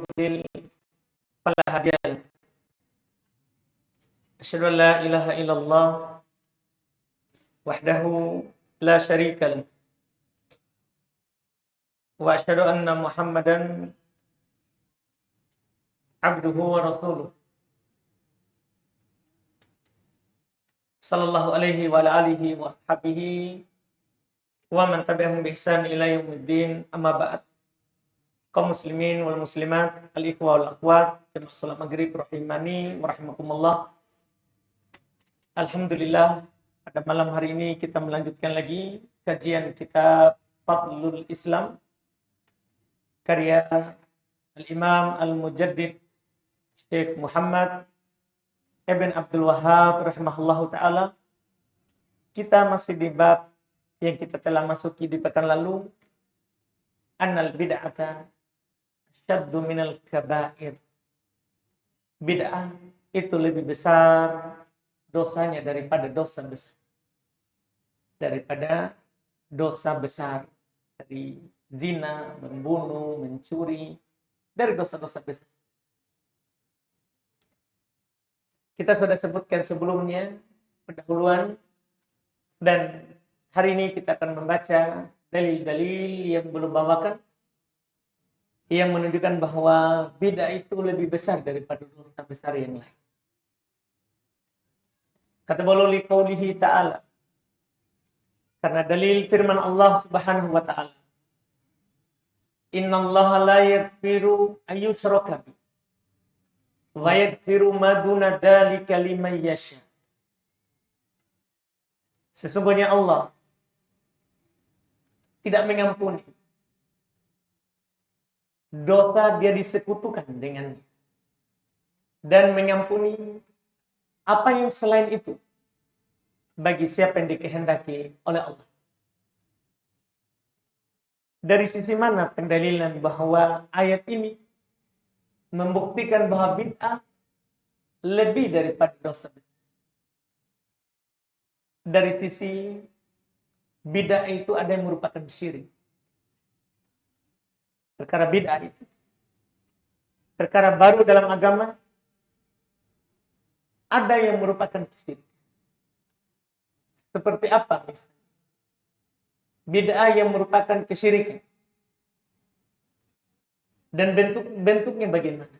yudlil fala hadiyalah. Asyhadu an la ilaha illallah wahdahu la syarikalah. Wa asyhadu anna Muhammadan abduhu wa rasuluh. Sallallahu alaihi wa ala alihi wa ashabihi wa man tabi'ahum bi ihsan ila yaumiddin. Amma ba'd. Kaum muslimin wal muslimat, al-ikhwa wal akhwat, jemaah salat maghrib rahimani wa rahimakumullah. Alhamdulillah, pada malam hari ini kita melanjutkan lagi kajian kitab Fadlul Islam karya Al-Imam Al-Mujaddid Syekh Muhammad Ibn Abdul Wahhab rahimahullahu ta'ala. Kita masih di bab yang kita telah masuki di pekan lalu, annal bid'ata syaddu minal kabair. Bid'ah itu lebih besar dosanya daripada dosa besar. Daripada dosa besar. Dari zina, membunuh, mencuri. Dari dosa-dosa besar. Kita sudah sebutkan sebelumnya, pendahuluan. Dan hari ini kita akan membaca dalil-dalil yang belum bawakan, yang menunjukkan bahwa bid'ah itu lebih besar daripada dosa besar yang lain. Kata beliau liqaulihi ta'ala, karena dalil firman Allah Subhanahu wa ta'ala, innallaha la yaghfiru ayyushraka bihi wa yaghfiru ma duna dzalika liman yasha. Sesungguhnya Allah tidak mengampuni dosa dia disekutukan dengannya, dan mengampuni apa yang selain itu bagi siapa yang dikehendaki oleh Allah. Dari sisi mana pendalilan bahwa ayat ini membuktikan bahwa bid'ah lebih daripada dosa besar? Dari sisi bid'ah itu ada yang merupakan syirik. Perkara bid'ah itu perkara baru dalam agama, ada yang merupakan syirik. Seperti apa misalnya? Bid'ah yang merupakan kesyirikan. Dan bentuknya bagaimana?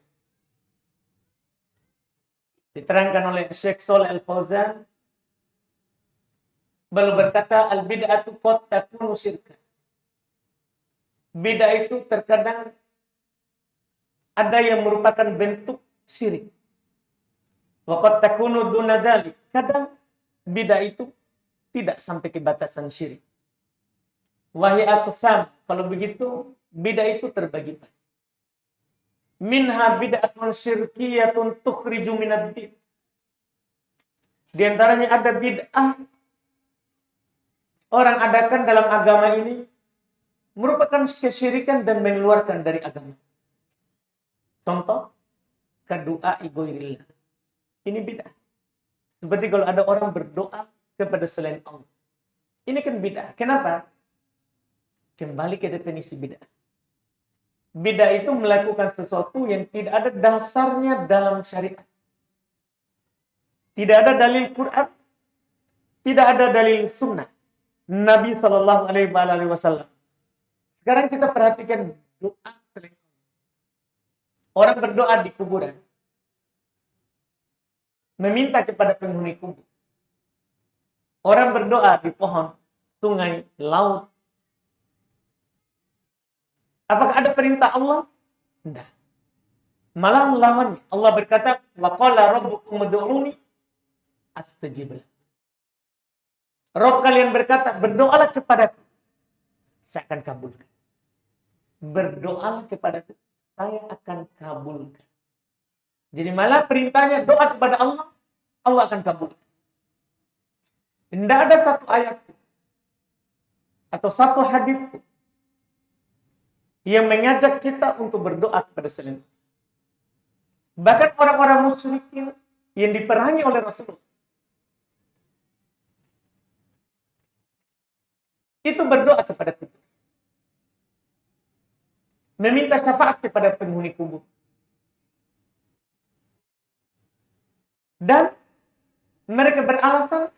Diterangkan oleh Syekh Shalih Al-Fauzan, beliau berkata, al-bid'atu qad takunu syirkan. Bid'ah itu terkadang ada yang merupakan bentuk syirik. Wa qad takunu duna dzalik. Kadang bid'ah itu tidak sampai ke batasan syirik. Wahai aqsam, kalau begitu bid'ah itu terbagi. Minha bid'atun syirkiyatun tukhriju minad din. Di antaranya ada bid'ah orang adakan dalam agama ini merupakan kesyirikan dan mengeluarkan dari agama. Contoh, kadu'a ighairillah. Ini bid'ah. Seperti kalau ada orang berdoa kepada selain Allah. Ini kan bid'ah. Kenapa? Kembali ke definisi bid'ah. Bid'ah itu melakukan sesuatu yang tidak ada dasarnya dalam syariat. Tidak ada dalil Quran, tidak ada dalil sunnah Nabi Sallallahu Alaihi Wasallam. Sekarang kita perhatikan doa selain Allah. Orang berdoa di kuburan, meminta kepada penghuni kubur. Orang berdoa di pohon, sungai, laut. Apakah ada perintah Allah? Tidak. Malah melawannya. Allah berkata, wa qala rabbukum ud'uni astajib lakum. Rabb kalian berkata, berdoalah kepadaku, saya akan kabulkan. Berdoalah kepadaku, saya akan kabulkan. Jadi malah perintahnya doa kepada Allah, Allah akan kabulkan. Tidak ada satu ayat atau satu hadis yang mengajak kita untuk berdoa kepada selain Allah. Bahkan orang-orang musyrikin yang diperangi oleh Rasulullah itu berdoa kepada kubur. meminta syafaat kepada penghuni kubur. Dan mereka beralasan,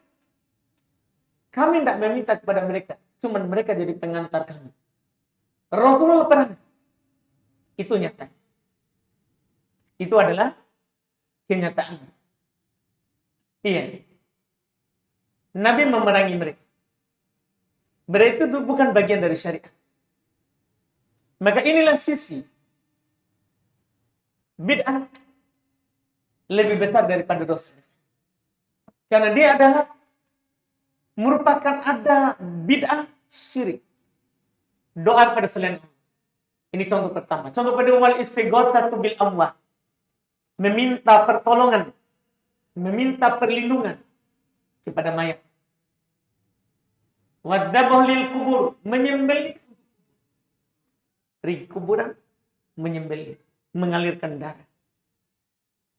kami tidak meminta kepada mereka, cuma mereka jadi pengantar kami. Rasulullah pernah. Itu nyata. Itu adalah kenyataan. Iya. Nabi memerangi mereka. Berarti itu bukan bagian dari syariat. Maka inilah sisi bid'ah lebih besar daripada dosa. Karena dia adalah merupakan ada bid'ah syirik. Doa pada selain Allah. Ini contoh pertama. Contoh kedua, wal istighatsatu bil amwat. Meminta pertolongan, meminta perlindungan kepada mayat. Wadzabh lil kubur, menyembelih di kuburan, menyembelih, mengalirkan darah.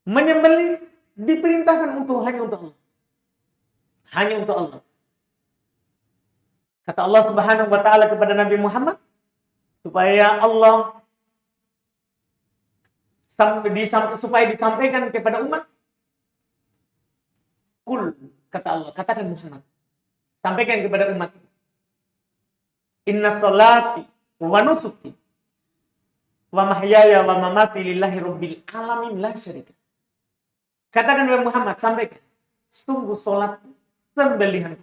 Menyembelih diperintahkan hanya untuk Allah. Hanya untuk Allah. Kata Allah Subhanahu wa taala kepada Nabi Muhammad, supaya Allah supaya disampaikan kepada umat. Kul, kata Allah, katakan Muhammad, sampaikan kepada umat. Inna sholati wa nusuki wa mahyaya wa mamati lillahi rabbil alamin la syarika. Katakan kepada Muhammad, sampaikan, sungguh salat, sembelihan,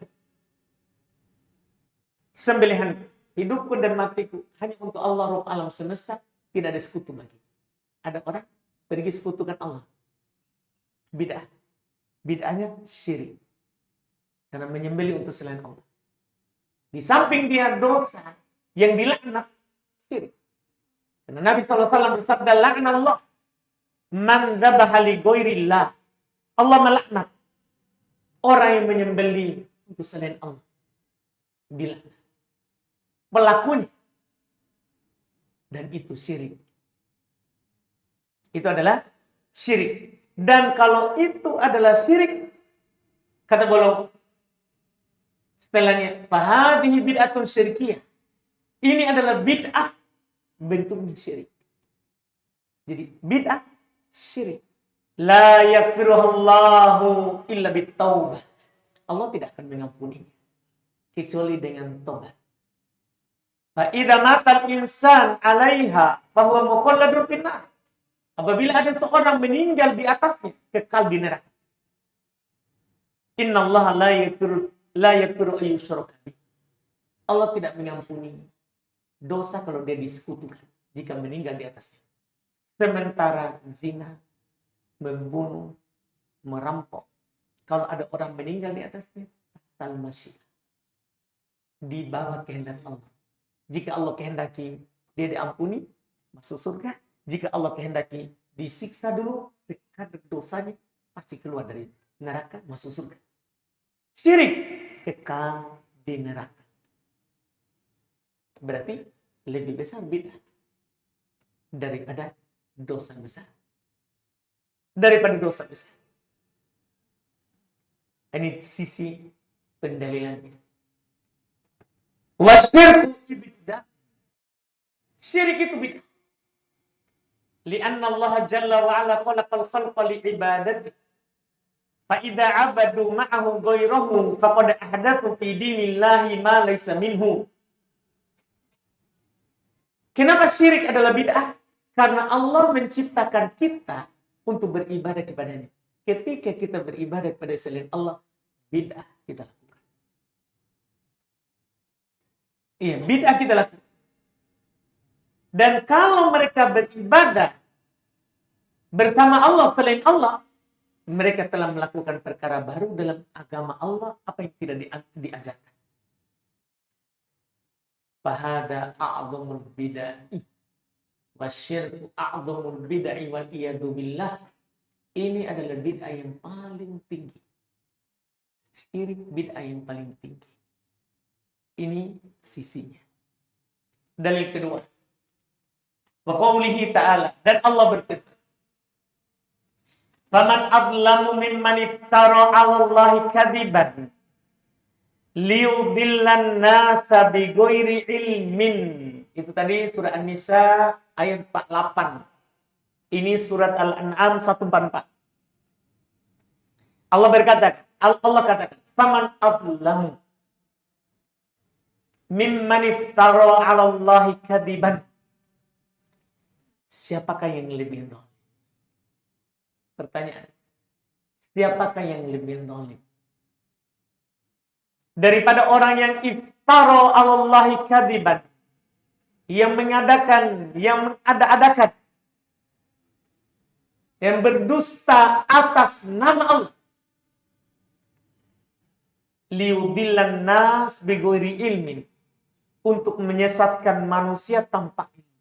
hidupku dan matiku hanya untuk Allah Rabb alam semesta, tidak ada sekutu bagi. Ada orang pergi sekutukan Allah. Bid'ah. Bid'ahnya syirik. Karena menyembelih untuk selain Allah. Di samping dia dosa yang dilaknat, syirik. Karena Nabi SAW bersabda, la'nallah man dzabaha li ghairillah. Allah melaknat orang yang menyembelih untuk selain Allah. Dilaknat. Pelakunya. Dan itu syirik. Itu adalah syirik. Dan kalau itu adalah syirik, kata beliau setelahnya, fahadhihi bid'atun syirkiyah. Ini adalah bid'ah bentuknya syirik. Jadi bid'ah syirik. La yaghfiruhallahu illa bittaubah. Allah tidak akan mengampuni kecuali dengan tobat. Fa idza matal insan 'alaiha fa huwa mukhalladun finnar. Apabila ada seorang meninggal di atasnya, kekal di neraka. Innallaha la yaghfiru ayyushraka bih. Allah tidak mengampuni dosa kalau dia disekutukan jika meninggal di atasnya. Sementara zina, membunuh, merampok, kalau ada orang meninggal di atasnya, tal masyiah, di bawah kehendak Allah. Jika Allah kehendaki dia diampuni, masuk surga. Jika Allah kehendaki disiksa dulu, kadar dosanya pasti keluar dari neraka, masuk surga. Syirik, kekal di neraka. Berarti lebih besar bid'ah daripada dosa besar. Daripada dosa besar. Ini sisi pendalilannya. Wasyirku bid'ah. Syirik itu bid'ah. Lianna Allah jalla wa ala khalaqal khalqa li ibadati. Fa idza 'abadu ma'ahu ghairahu faqad ahdatsu fi dinillahi ma laysa minhu. Kenapa syirik adalah bid'ah? Karena Allah menciptakan kita untuk beribadah kepadanya. Ketika kita beribadah kepada selain Allah, bid'ah kita lakukan. Iya, bid'ah kita lakukan. Dan kalau mereka beribadah bersama Allah selain Allah, mereka telah melakukan perkara baru dalam agama Allah, apa yang tidak diajarkan. Fahada a'zamul bid'ah wasyirku a'zamul bid'ah wal iyadu billah. Ini adalah bid'ah yang paling tinggi. Syirik bid'ah yang paling tinggi. Ini sisinya. Dalil kedua. Wa qaulihi ta'ala, dan Allah berfirman, faman adlamu mimman iftara 'ala Allahi kadziban liyudillan nasa bighairi ilmin Itu tadi surat An-Nisa ayat 48. Ini surat Al-An'am 144. Allah katakan, "Faman adlamu mimman iftara 'ala Allahi kadziban." Siapakah yang lebih zalim? Pertanyaan. Siapakah yang lebih zalim? Daripada orang yang iftara 'ala Allahi kadziban, yang mengadakan, yang mengada-adakan, yang berdusta atas nama Allah, liyudillan nas bighairi ilmin, untuk menyesatkan manusia tanpa ilmu.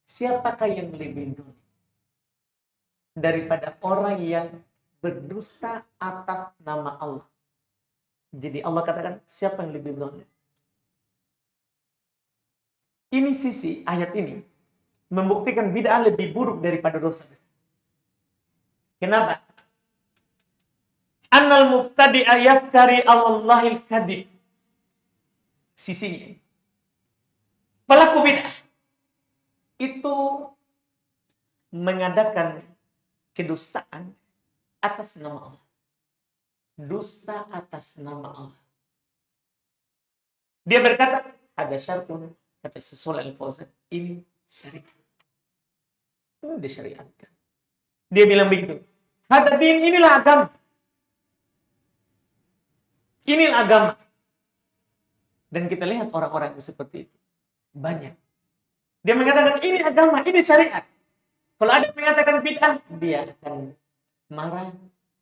Siapakah yang lebih zalim daripada orang yang berdusta atas nama Allah? Jadi Allah katakan, siapa yang lebih zalim? Ini sisi ayat ini membuktikan bid'ah lebih buruk daripada dosa besar. Kenapa? Annal mubtadi'a yaftari 'alallahil kadzib. Sisinya, pelaku bid'ah itu mengadakan kedustaan atas nama Allah. Dusta atas nama Allah. Dia berkata, ada syartun, kata Shalih Al-Fauzan, ini syariat. Ini disyariatkan. Dia bilang begitu. Hada din, inilah agama. Inilah agama. Dan kita lihat orang-orang seperti itu. Banyak. Dia mengatakan, ini agama, ini syariat. Kalau ada yang mengatakan bid'ah, dia akan marah,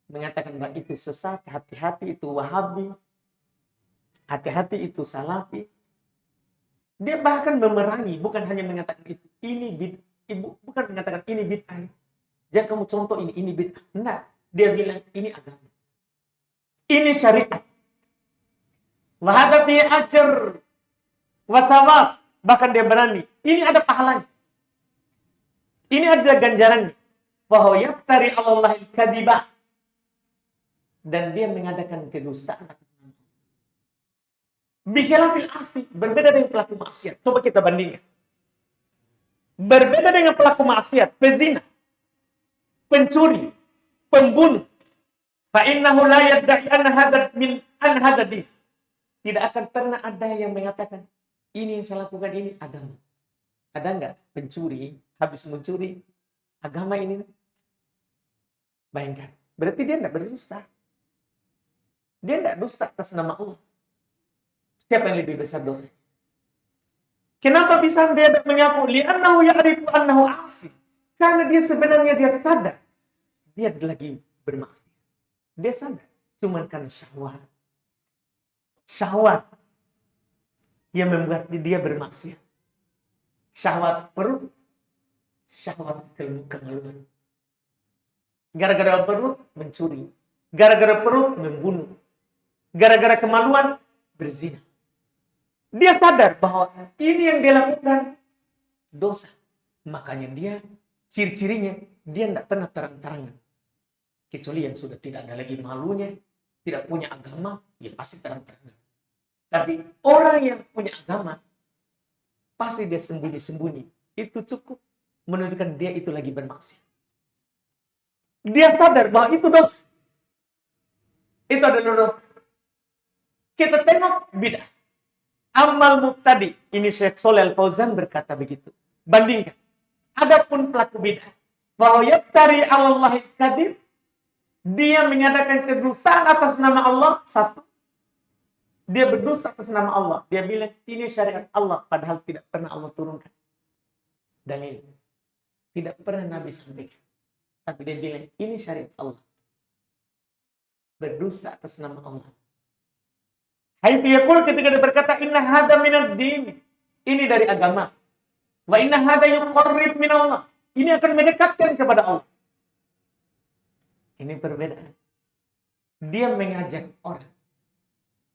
mengatakan bahwa itu sesat, hati-hati itu Wahabi, hati-hati itu Salafi. Dia bahkan memerangi, bukan hanya mengatakan itu, ini bid'ah, bukan mengatakan ini bid'ah. Jangan kamu contoh ini bid'ah. Enggak, dia bilang ini agama. Ini syariat. Wa hadza fi ajr wa thawab. Bahkan dia berani, ini ada pahalanya. Ini ada ganjarannya. Wa huwa yaftari 'ala Allahi kadzibah. Dan dia mengadakan kedustaan. Bikhilafil asli, berbeda dengan pelaku maksiat. Coba kita bandingkan. Berbeda dengan pelaku maksiat, pezina, pencuri, pembunuh. Fa innahu la yadda'i an hadad. Tidak akan pernah ada yang mengatakan ini yang saya lakukan ini agama. Ada enggak pencuri habis mencuri agama ini? Bayangkan. Berarti dia enggak berdusta. Dia tidak dusta atas nama Allah. Siapa yang lebih besar dosa? Kenapa bisa dia mengaku? Li'annahu ya'rifu annahu 'asi. Karena dia sebenarnya dia sadar. Dia lagi bermaksiat. Dia sadar. Cuman karena syahwat. Syahwat yang membuat dia bermaksiat. Syahwat perut. Syahwat kemaluan. Gara-gara perut mencuri. Gara-gara perut membunuh. Gara-gara kemaluan berzina. Dia sadar bahwa ini yang dia lakukan dosa. Makanya dia, ciri-cirinya, dia tidak pernah terang-terangan. Kecuali yang sudah tidak ada lagi malunya, tidak punya agama, ya pasti terang-terangan. Tapi orang yang punya agama, pasti dia sembunyi-sembunyi. Itu cukup menunjukkan dia itu lagi bermaksiat. Dia sadar bahwa itu dosa. Itu adalah dosa. Kita tengok bid'ah. Amal mubtadi. Ini Syekh Shalih Al-Fauzan berkata begitu. Bandingkan. Adapun pelaku bid'ah. Bahwa yaftari 'ala Allahi kadzib. Dia mengadakan kedustaan atas nama Allah. Satu. Dia berdosa atas nama Allah. Dia bilang ini syariat Allah. Padahal tidak pernah Allah turunkan. Dalil. Tidak pernah Nabi sampaikan. Tapi dia bilang ini syariat Allah. Berdosa atas nama Allah. Haitsu yaqul, ketika dia berkata inna hadza minad din. Ini dari agama. Wa inna hadza yuqarrib min Allah. Ini akan mendekatkan kepada Allah. Ini perbedaan. Dia mengajak orang.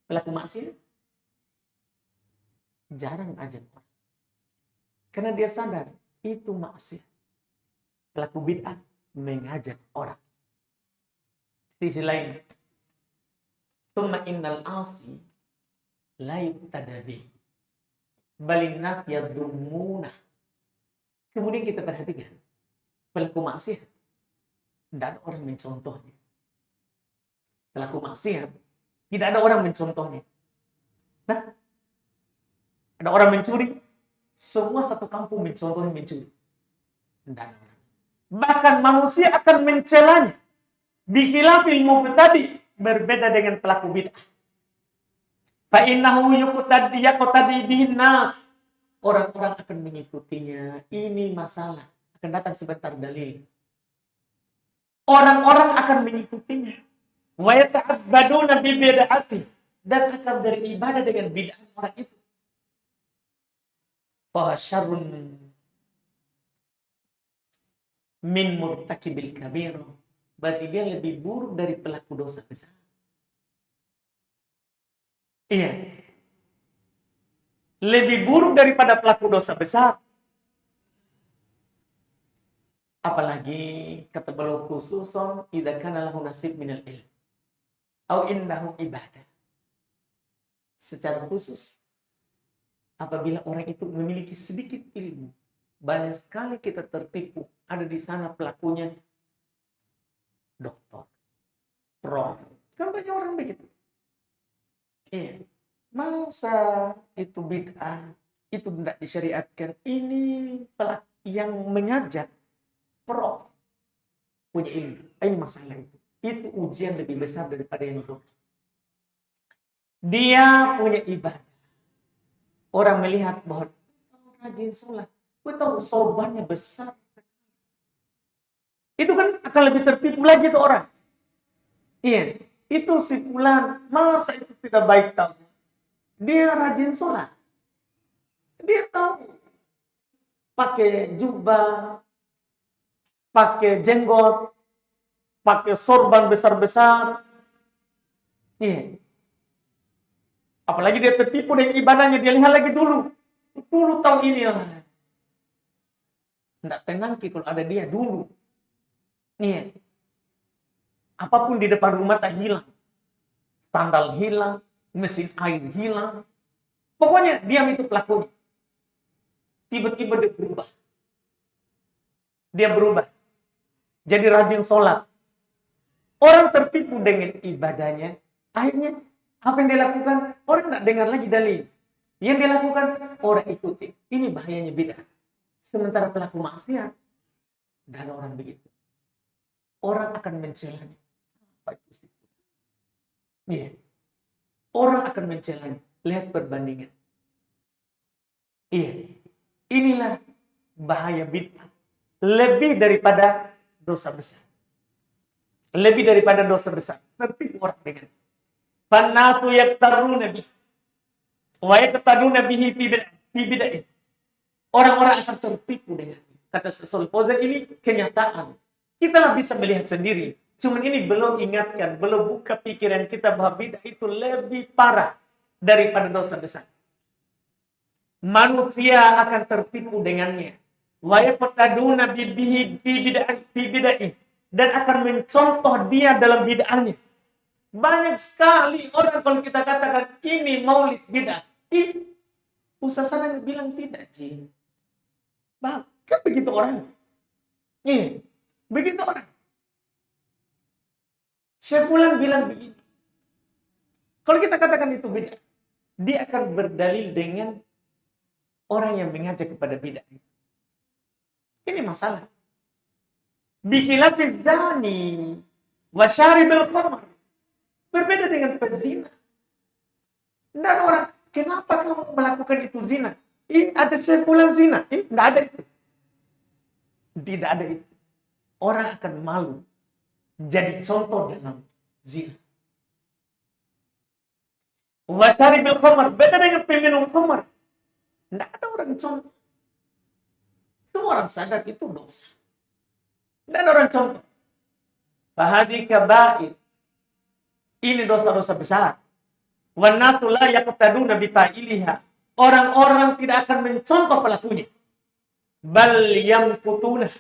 Pelaku maksiat jarang ajak orang. Karena dia sadar itu maksiat. Pelaku bid'ah mengajak orang. Sisi lain. Tsumma innal 'asi la yuqtada bih. Balinnas yadumuna. Kemudian kita perhatikan pelaku maksiat, tidak ada orang mencontohnya. Pelaku maksiat, tidak ada orang mencontohnya. Nah, ada orang mencuri, semua satu kampung mencontohnya mencuri. Tidak ada orang. Bahkan manusia akan mencelanya. Bikhilafil mubtadi, berbeda dengan pelaku bid'ah. Fa innahu yaqtadi bihin nas. Orang-orang akan mengikutinya. Ini masalah. Akan datang sebentar dalil. Orang-orang akan mengikutinya. Wa yata'abbaduna bi bid'ati, dan akan beribadah dengan bid'ah orang itu. Fa syarrun min murtakibil kabir. Berarti dia lebih buruk dari pelaku dosa besar. Iya. Lebih buruk daripada pelaku dosa besar. Apalagi kata beliau khususon idza kana lahu nasib minal ilm au indahu ibadah. Secara khusus apabila orang itu memiliki sedikit ilmu, banyak sekali kita tertipu. Ada di sana pelakunya doktor, prof. Kan banyak orang begitu. Iya. Masa itu bid'ah, itu tidak disyariatkan. Ini pelaku yang mengajak prof punya ilmu. Ini masalah itu. Itu ujian lebih besar daripada yang itu. Dia punya ibadah. Orang melihat bahwa rajin sholat, tahu sorbannya besar. Itu kan akan lebih tertipu lagi tuh orang. Iya, itu si fulan, masa itu tidak baik tahu. Dia rajin sholat. Dia tahu pakai jubah, pakai jenggot, pakai sorban besar-besar. Iya. Apalagi dia tertipu dengan ibadahnya, dia lihat lagi dulu. Dulu tahu ini lah. Tidak tenang kalau ada dia dulu. Iya. Apapun di depan rumah tak hilang. Sandal hilang, mesin air hilang. Pokoknya diam itu pelakunya. Tiba-tiba dia berubah. Dia berubah. Jadi rajin sholat. Orang tertipu dengan ibadahnya. Akhirnya apa yang dia lakukan? Orang tidak dengar lagi dalil. Yang dia lakukan, orang ikuti. Ini bahayanya bid'ah. Sementara pelaku maksiat, tidak ada orang begitu. Orang akan mencelanya. Apa itu sih? Iya. Orang akan mencelanya. Lihat perbandingan. Iya. Inilah bahaya bid'ah. Lebih daripada dosa besar. Lebih daripada dosa besar. Tertipu orang dengan. Fannasu yaktaruna bihi wa yaqtaduna bihi fi bid'ah. Orang-orang akan tertipu dengan. Kata Syaikhul Fauzan, ini kenyataan. Kita lah bisa melihat sendiri. Cuman ini belum ingatkan, belum buka pikiran kita bahwa bid'ah itu lebih parah daripada dosa besar. Manusia akan tertipu dengannya. Wa yaqtaduna bihi fi bid'ah, dan akan mencontoh dia dalam bid'ahnya. Banyak sekali orang kalau kita katakan ini maulid bid'ah. Ustaz sana bilang tidak, Ji. Bahkan begitu orang. Begitu orang. Syekh Fulan bilang begini. Kalau kita katakan itu bid'ah, dia akan berdalil dengan orang yang mengajak kepada bid'ah. Ini masalah. Bikhilafiz zani wa syaribil khamr. Berbeda dengan pezina. Dan orang, kenapa kamu melakukan itu zina? Ada sepulan zina. Tidak ada itu. Tidak ada itu. Orang akan malu jadi contoh dalam zina. Wasyaribil khamr, beda dengan peminum khamr. Tidak ada orang contoh. Semua orang sadar itu dosa. Tidak ada orang contoh. Fahadi kaba'ir. Ini dosa-dosa besar. Wan nasu la yaqtaduna bi fa'iliha. Orang-orang tidak akan mencontoh pelakunya. Bal yamqutuna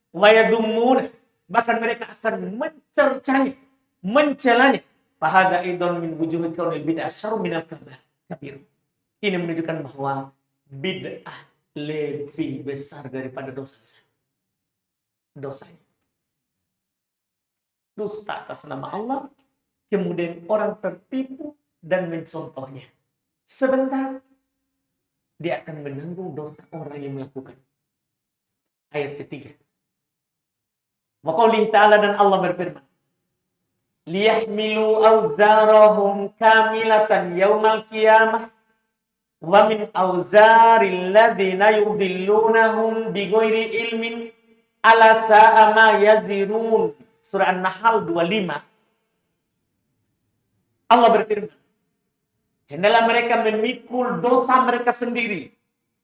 wa yadummuna. Bahkan mereka akan mencercanya, mencelanya. Fahada idon min wujuhil kaunil bid'ah syarrun minal kabir. Ini menunjukkan bahwa bid'ah lebih besar daripada dosa besar. Dosanya. Dusta atas nama Allah, kemudian orang tertipu dan mencontohnya. Sebentar, dia akan menanggung dosa orang yang melakukan. Ayat ketiga. Wa qoulihi ta'ala, dan Allah berfirman, liyahmilu awzarahum kamilatan yaumal qiyamah wa min awzaril ladzina yudillunahum bighairi ilmin ala sa'a ma yazirun. Surah An-Nahl 25. Allah berfirman, hendaklah mereka memikul dosa mereka sendiri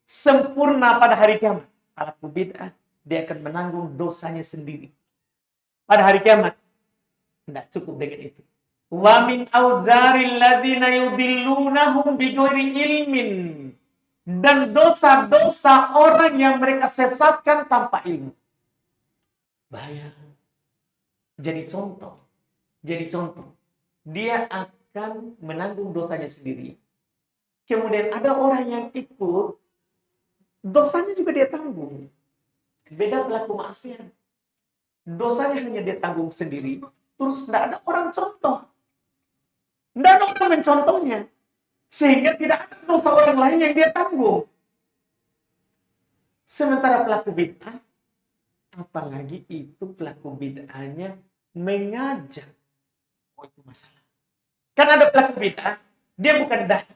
sempurna pada hari kiamat. Pelaku bid'ah, dia akan menanggung dosanya sendiri pada hari kiamat. Tidak cukup dengan itu. Wa min auzaril ladzina yudillunahum bighairi ilmin, dan dosa-dosa orang yang mereka sesatkan tanpa ilmu. Bahaya. Jadi contoh. Dia akan menanggung dosanya sendiri. Kemudian ada orang yang ikut, dosanya juga dia tanggung. Beda pelaku maksiat. Dosanya hanya dia tanggung sendiri, terus tidak ada orang contoh. Tidak ada orang mencontohnya. Sehingga tidak ada dosa orang lain yang dia tanggung. Sementara pelaku bid'ah, apalagi itu pelaku bid'ahnya mengajak. Oh, itu masalah. Kan ada pelaku bid'ah, dia bukan dai.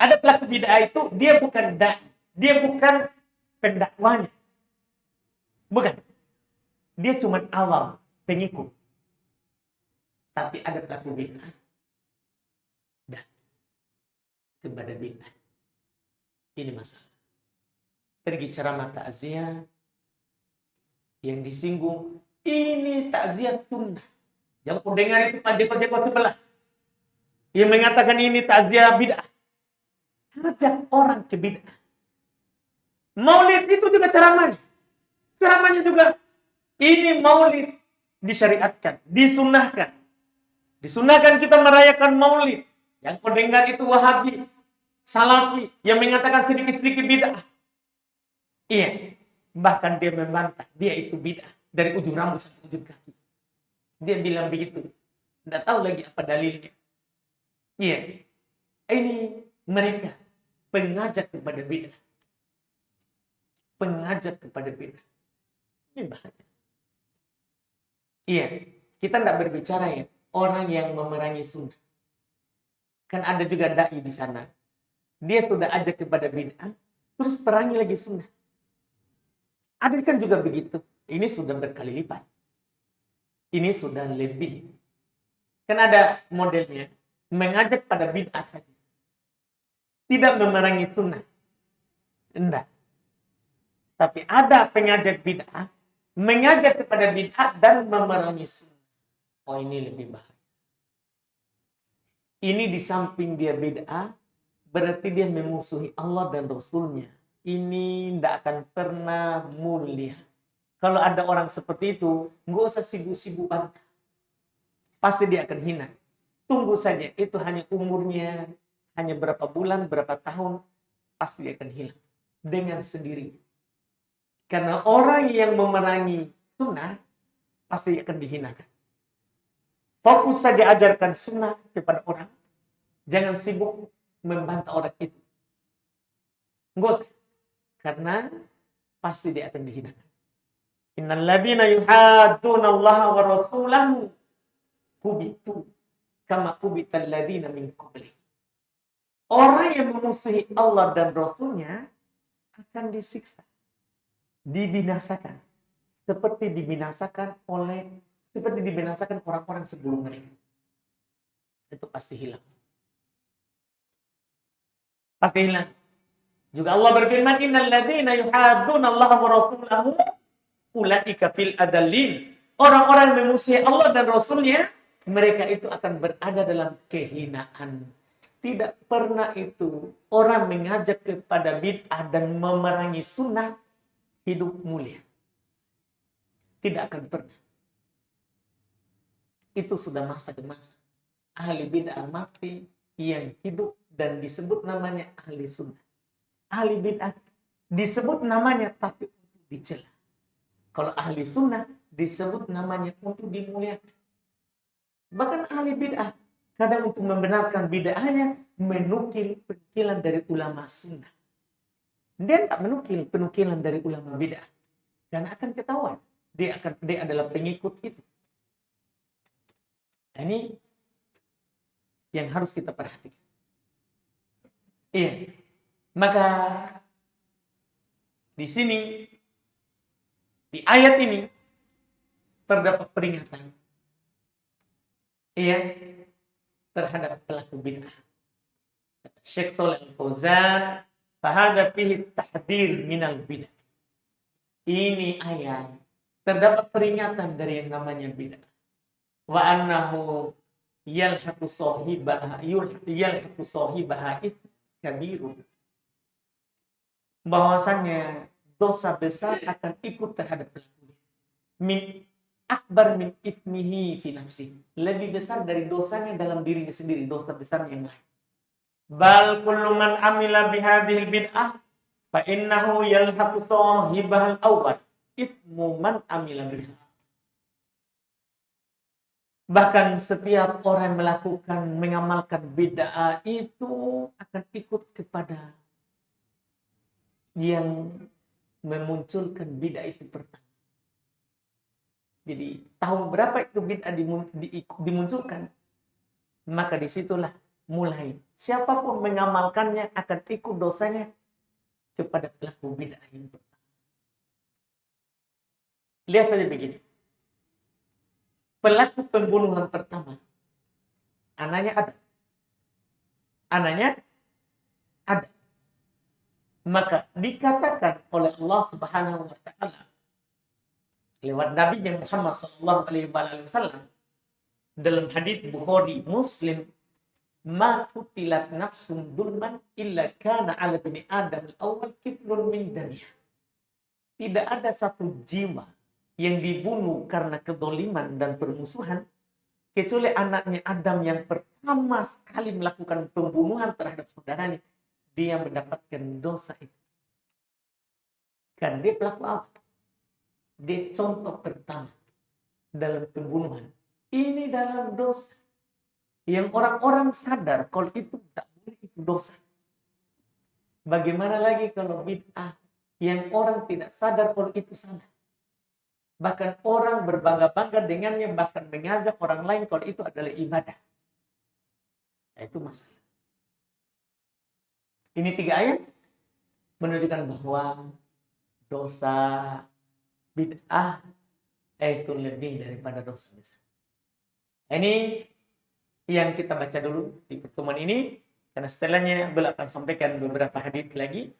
Ada pelaku bid'ah itu, dia bukan dai. Dia bukan pendakwanya. Bukan. Dia cuma awam, pengikut. Tapi ada pelaku bid'ah, dah kepada bid'ah. Ini masalah. Pergi ceramah takziah, yang disinggung, ini takziah sunnah. Yang kau dengar itu Pak Jeko-Jeko sebelah, yang mengatakan ini takziah bid'ah. Ajak orang ke bid'ah. Maulid itu juga ceramahnya. Ceramahnya juga, ini maulid disyariatkan, disunnahkan. Disunahkan kita merayakan maulid. Yang kau dengar itu Wahabi, Salafi, yang mengatakan sedikit-sedikit bid'ah. Iya, bahkan dia membantah, dia itu bid'ah. Dari ujung rambut sampai ujung kaki. Dia bilang begitu. Tidak tahu lagi apa dalilnya. Iya, ini mereka pengajak kepada bid'ah. Pengajak kepada bid'ah. Ini bahaya. Iya, kita tidak berbicara ya orang yang memerangi sunnah. Kan ada juga dai di sana. Dia sudah ajak kepada bid'ah, terus perangi lagi sunnah. Ada kan juga begitu. Ini sudah berkali lipat. Ini sudah lebih. Kan ada modelnya, mengajak pada bid'ah saja. Tidak memerangi sunnah. Tidak. Tapi ada pengajak bid'ah, mengajak kepada bid'ah dan memerangi sunnah. Oh, ini lebih bahaya. Ini di samping dia bid'ah, berarti dia memusuhi Allah dan Rasulnya. Ini tidak akan pernah mulia. Kalau ada orang seperti itu, nggak usah sibuk-sibuk bantah. Pasti dia akan hina. Tunggu saja, itu hanya umurnya, hanya berapa bulan, berapa tahun, pasti dia akan hilang. Dengan sendiri. Karena orang yang memerangi sunnah, pasti akan dihinakan. Fokus saja ajarkan sunnah kepada orang. Jangan sibuk membantah orang itu. Nggak usah. Karena pasti dia akan dihinakan. Innal ladzina yuhadduna Allah wa rasulahu kubitu kama kubital ladzina min qabli. Orang yang memusuhi Allah dan Rasulnya akan disiksa, dibinasakan, seperti dibinasakan orang-orang sebelum mereka. Itu pasti hilang. Pasti hilang. Juga Allah berfirman, innal ladzina yuhadduna Allah wa rasulahu ulaika fil adallin. Orang-orang yang memusuhi Allah dan Rasulnya, mereka itu akan berada dalam kehinaan. Tidak pernah itu orang mengajak kepada bid'ah dan memerangi sunnah hidup mulia. Tidak akan pernah. Itu sudah masa ke masa. Ahli bid'ah mati yang hidup dan disebut namanya ahli sunnah. ahli bid'ah disebut namanya tapi untuk dicela. Kalau ahli sunnah disebut namanya untuk dimuliakan. Bahkan ahli bid'ah kadang untuk membenarkan bid'ahnya menukil penukilan dari ulama sunnah. Dia tak menukil penukilan dari ulama bid'ah. Dan akan ketahuan dia adalah pengikut itu. Ini yang harus kita perhatikan. Iya. Maka di sini di ayat ini terdapat peringatan. Iya, terhadap pelaku bid'ah. Syekh Shalih Al-Fauzan, "Fahadha fihi tahdhir minal bid'ah." Ini ayat terdapat peringatan dari yang namanya bid'ah. Wa annahu yalhaqu sahibaha kabirun. Bahwasanya dosa besar akan ikut terhadap pelakunya. Min akbar min ithmihi fi nafsi. Lebih besar dari dosanya dalam dirinya sendiri, dosa besar yang lain. Bal kullu man amila bihadhil bid'ah fa innahu yalhaqu sahibahal awwal ithmu man amila biha. Bahkan setiap orang mengamalkan bid'ah itu akan ikut kepada yang memunculkan bid'ah itu pertama. Jadi tahun berapa itu bid'ah dimunculkan, maka disitulah mulai siapapun mengamalkannya akan ikut dosanya kepada pelaku bid'ah yang pertama. Lihat saja begini. Pelaku pembunuhan pertama, anaknya ada. Maka dikatakan oleh Allah Subhanahu wa taala lewat Nabi Muhammad sallallahu alaihi wasallam dalam hadits Bukhari Muslim, "Ma qutilat nafsun dzulman illa kana 'ala bani Adam al-awwal kiflun min damiha." Tidak ada satu jiwa yang dibunuh karena kedoliman dan permusuhan kecuali anaknya Adam yang pertama sekali melakukan pembunuhan terhadap saudaranya, dia mendapatkan dosa itu. Karena dia pelaku apa? Dia contoh pertama dalam pembunuhan. Ini dalam dosa yang orang-orang sadar kalau itu tak boleh, itu dosa. Bagaimana lagi kalau bid'ah yang orang tidak sadar kalau itu salah. Bahkan orang berbangga-bangga dengannya, bahkan mengajak orang lain kalau itu adalah ibadah. Nah, itu masalah. Ini 3 ayat menunjukkan bahwa dosa bid'ah itu lebih daripada dosa besar. Ini yang kita baca dulu di pertemuan ini, karena setelahnya beliau akan sampaikan beberapa hadis lagi.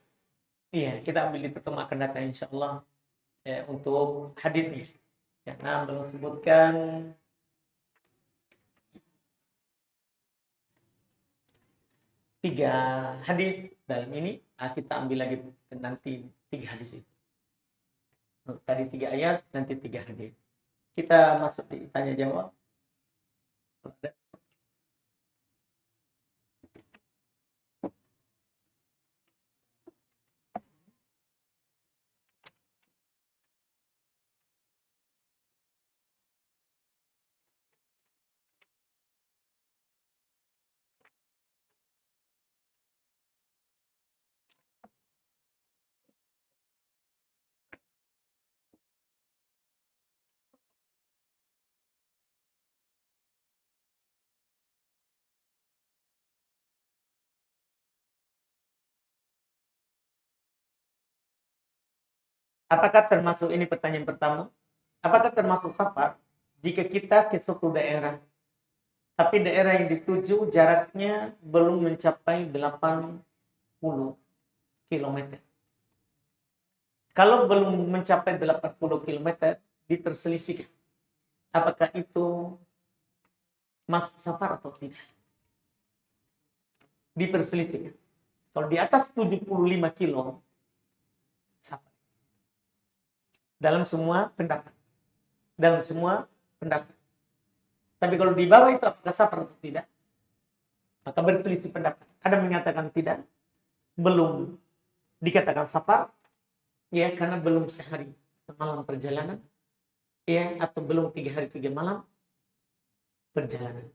Iya, kita ambil di pertemuan akan datang insyaallah untuk hadisnya. Karena belum sebutkan tiga hadis dalam ini, kita ambil lagi nanti 3 hadis itu. Tadi 3 ayat, nanti 3 hadis. Kita masuk di tanya jawab. Apakah termasuk, ini pertanyaan pertama, apakah termasuk safar jika kita ke suatu daerah, tapi daerah yang dituju jaraknya belum mencapai 80 km? Kalau belum mencapai 80 km, diperselisihkan apakah itu masuk safar atau tidak. Diperselisihkan. Kalau di atas 75 kilo, safar. Dalam semua pendapat. Tapi kalau di bawah itu apakah safar atau tidak? Maka berselisih pendapat. Ada mengatakan tidak, belum dikatakan safar, ya karena belum sehari semalam perjalanan, ya atau belum 3 hari 3 malam perjalanan.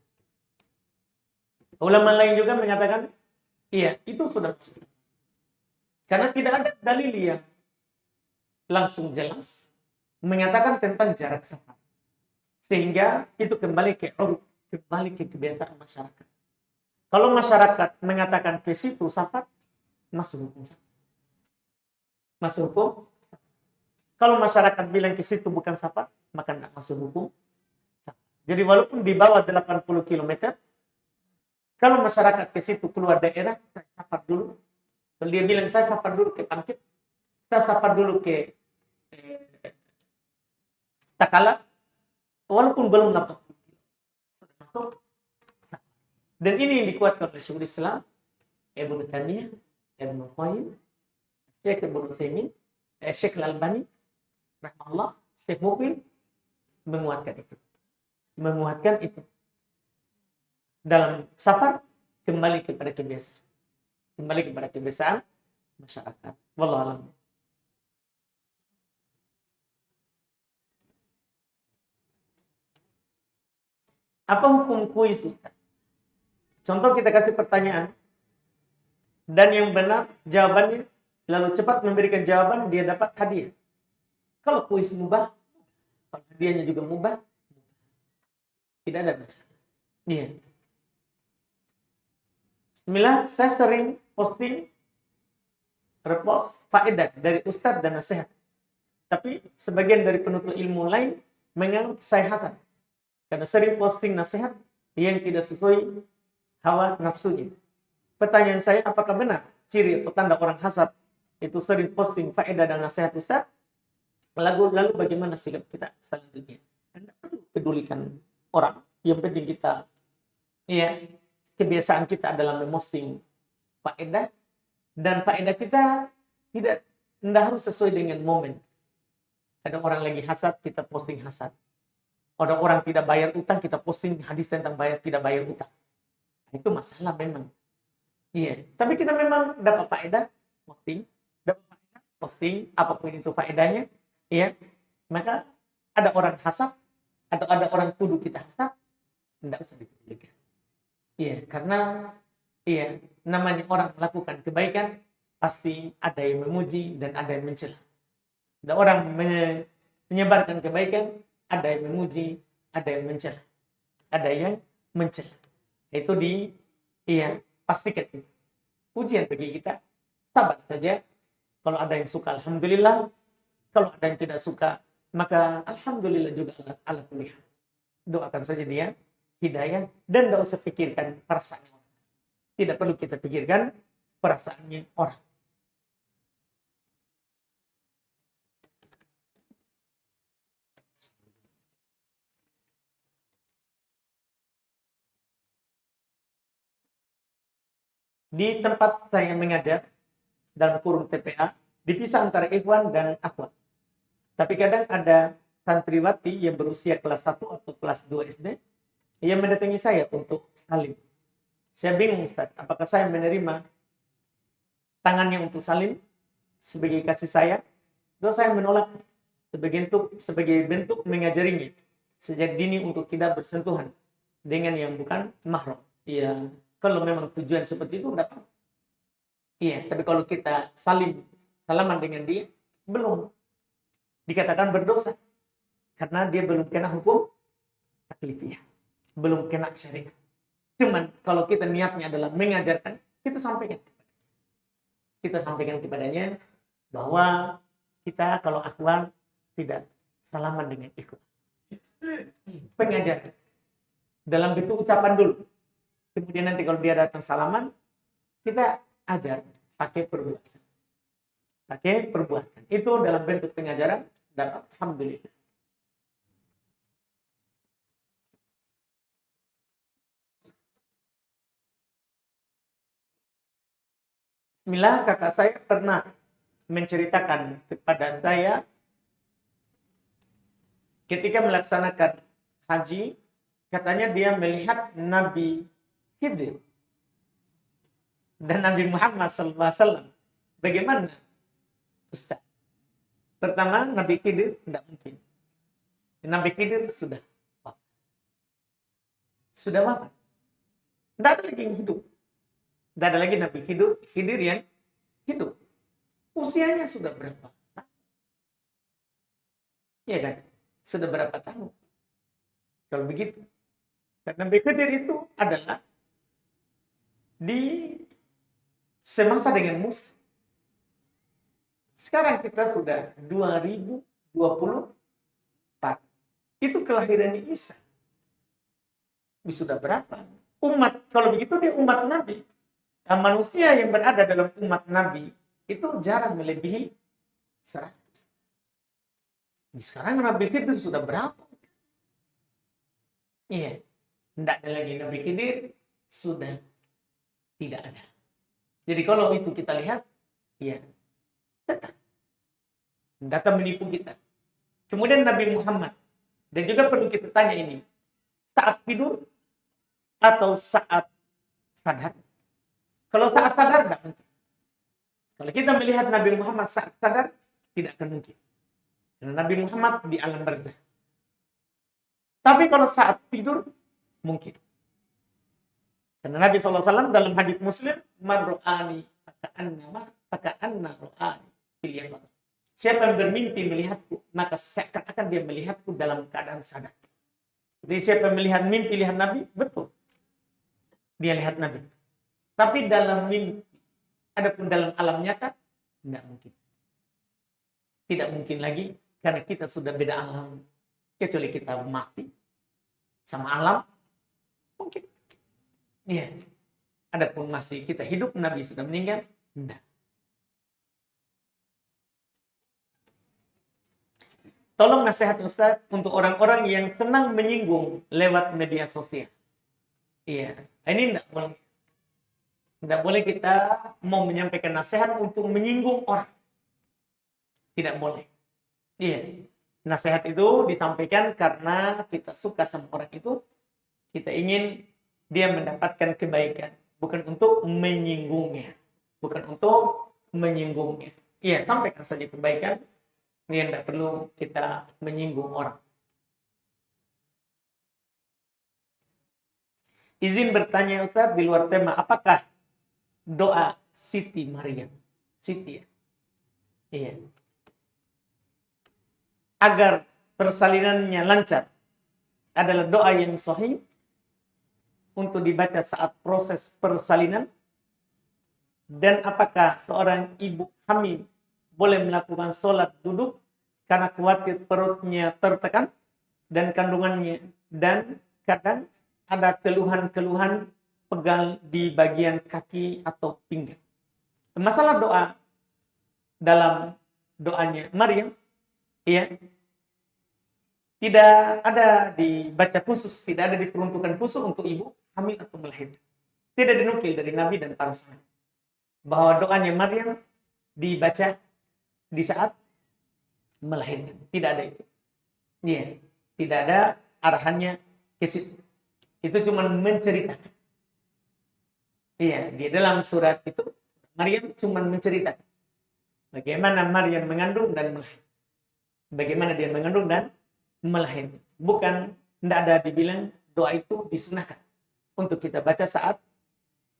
Ulama lain juga mengatakan, iya itu sudah masuk. Karena tidak ada dalil yang langsung jelas mengatakan tentang jarak safar. Sehingga itu kembali ke kebiasaan masyarakat. Kalau masyarakat mengatakan ke situ safar, masuk hukum. Masuk hukum. Kalau masyarakat bilang ke situ bukan safar, maka tidak masuk hukum. Jadi walaupun di bawah 80 km, kalau masyarakat ke situ keluar daerah, saya safar dulu. Kalau dia bilang saya safar dulu ke Pangkep, saya safar dulu ke Takala, walaupun belum 80 km, sudah masuk. Dan ini yang dikuatkan oleh Syekhul Islam, Ibnu Taimiyah, Ibnu Qayyim, Syekh Ibnu Utsaimin, Syekh Al-Albani, rahimahullah, Syekh Mukbil menguatkan itu. Menguatkan itu. Dalam safar kembali kepada kebiasaan. Kembali kepada kebiasaan masyarakat. Wallahu a'lam. Apa hukum kuis, Ustaz? Contoh kita kasih pertanyaan dan yang benar jawabannya, lalu cepat memberikan jawaban, dia dapat hadiah. Kalau kuis mubah, kalau hadiahnya juga mubah, tidak ada masalah. Iya. Bismillah, saya sering posting repost faedah dari ustadz dan nasihat. Tapi sebagian dari penuntut ilmu lain menganggap saya hasad. Karena sering posting nasihat yang tidak sesuai hawa nafsunya. Pertanyaan saya, apakah benar ciri atau tanda orang hasad itu sering posting faedah dan nasihat ustadz? Lalu bagaimana sikap kita selanjutnya? Anda perlu pedulikan orang. Yang penting kita, ya, kebiasaan kita adalah memposting faedah, dan faedah kita tidak harus sesuai dengan momen. Ada orang lagi hasad, kita posting hasad. Ada orang tidak bayar utang, kita posting hadis tentang tidak bayar utang. Itu masalah memang. Iya, tapi kita memang dapat faedah, posting, apapun itu faedahnya, iya. Maka ada orang hasad, atau ada orang tuduh kita hasad, tidak usah dipedulikan. Iya, karena iya, namanya orang melakukan kebaikan, pasti ada yang memuji dan ada yang mencela. Ada orang menyebarkan kebaikan, ada yang memuji, ada yang mencela. Ada yang mencela. Itu pastikan itu. Ujian bagi kita, sabar saja. Kalau ada yang suka, alhamdulillah. Kalau ada yang tidak suka, maka alhamdulillah juga ala kulli hal. Doakan saja dia hidayah dan tidak usah pikirkan perasaannya. Tidak perlu kita pikirkan perasaannya orang. Di tempat saya mengajar dalam kurung TPA, dipisah antara ikhwan dan akhwat. Tapi kadang ada santriwati yang berusia kelas 1 atau kelas 2 SD yang mendatangi saya untuk salim. Saya bingung, Ustaz, apakah saya menerima tangannya untuk salim sebagai kasih sayang, atau saya menolak sebagai bentuk mengajarinya sejak dini untuk tidak bersentuhan dengan yang bukan mahram. Iya, kalau memang tujuan seperti itu enggak apa. Iya, tapi kalau kita salaman dengan dia, belum dikatakan berdosa karena dia belum kena hukum taklifiyah, belum kena syariat. Cuman kalau kita niatnya adalah mengajarkan, kita sampaikan kepadanya bahwa kita kalau akhwat tidak salaman dengan ikhwan. Pengajar dalam bentuk ucapan dulu. Kemudian nanti kalau dia datang salaman, kita ajar pakai perbuatan. Itu dalam bentuk pengajaran dan alhamdulillah. Bismillah, kakak saya pernah menceritakan kepada saya ketika melaksanakan haji, katanya dia melihat Nabi Khidir dan Nabi Muhammad SAW. Bagaimana Ustaz. Pertama, Nabi Khidir tidak mungkin. Nabi Khidir sudah wafat. Sudah wafat. Tidak ada lagi yang hidup. Tidak ada lagi Nabi Khidir yang hidup. Usianya sudah berapa tahun? Iya kan? Sudah berapa tahun? Kalau begitu. Karena Nabi Khidir itu adalah di semasa dengan Musa. Sekarang kita sudah 2024. Itu kelahiran Isa. Sudah berapa? Umat, kalau begitu dia umat Nabi. Nah, manusia yang berada dalam umat Nabi itu jarang melebihi 100. Sekarang Nabi Khidir sudah berapa? Iya. Tidak ada lagi Nabi Khidir, sudah tidak ada. Jadi kalau itu kita lihat, ya, setan. Data menipu kita. Kemudian Nabi Muhammad. Dan juga perlu kita tanya ini. Saat tidur atau saat sadar? Kalau saat sadar, tidak mungkin. Kalau kita melihat Nabi Muhammad saat sadar, tidak akan mungkin. Karena Nabi Muhammad di alam barzah. Tapi kalau saat tidur, mungkin. Karena Nabi SAW dalam hadits Muslim, man ro'ani faka'anna ro'ani fil yaqظah. Siapa yang bermimpi melihatku, maka seakan-akan dia melihatku dalam keadaan sadar. Jadi siapa yang melihat mimpi lihat Nabi, betul. Dia lihat Nabi. Tapi dalam mimpi, adapun dalam alam nyata, tidak mungkin. Tidak mungkin lagi, karena kita sudah beda alam. Kecuali kita mati sama alam, mungkin. Iya. Adapun masih kita hidup, Nabi sudah meninggal, tidak. Tolong nasihat Ustaz untuk orang-orang yang senang menyinggung lewat media sosial. Iya, ini tidak boleh. Tidak boleh kita mau menyampaikan nasihat untuk menyinggung orang. Tidak boleh. Iya, nasihat itu disampaikan karena kita suka sama orang itu. Kita ingin dia mendapatkan kebaikan. Bukan untuk menyinggungnya. Bukan untuk menyinggungnya. Iya, sampaikan saja kebaikan. Yang tidak perlu kita menyinggung orang. Izin bertanya Ustaz di luar tema, apakah doa Siti Maryam? Siti ya? Iya. Agar persalinannya lancar adalah doa yang sahih untuk dibaca saat proses persalinan? Dan apakah seorang ibu hamil boleh melakukan sholat duduk karena khawatir perutnya tertekan dan kandungannya, dan kadang ada keluhan-keluhan pegal di bagian kaki atau pinggang? Masalah doa dalam doanya Maryam, ya, tidak ada dibaca khusus, tidak ada diperuntukkan khusus untuk ibu hamil atau melahirkan. Tidak dinukil dari Nabi dan para sahabat bahwa doanya Maryam dibaca di saat melahirkan. Tidak ada itu. Iya, tidak ada arahannya ke situ. Itu cuma menceritakan. Iya, di dalam surat itu Maryam cuma menceritakan bagaimana Maryam mengandung dan melahirkan. Bagaimana dia mengandung dan melahirkan. Bukan, tidak ada dibilang doa itu disunahkan untuk kita baca saat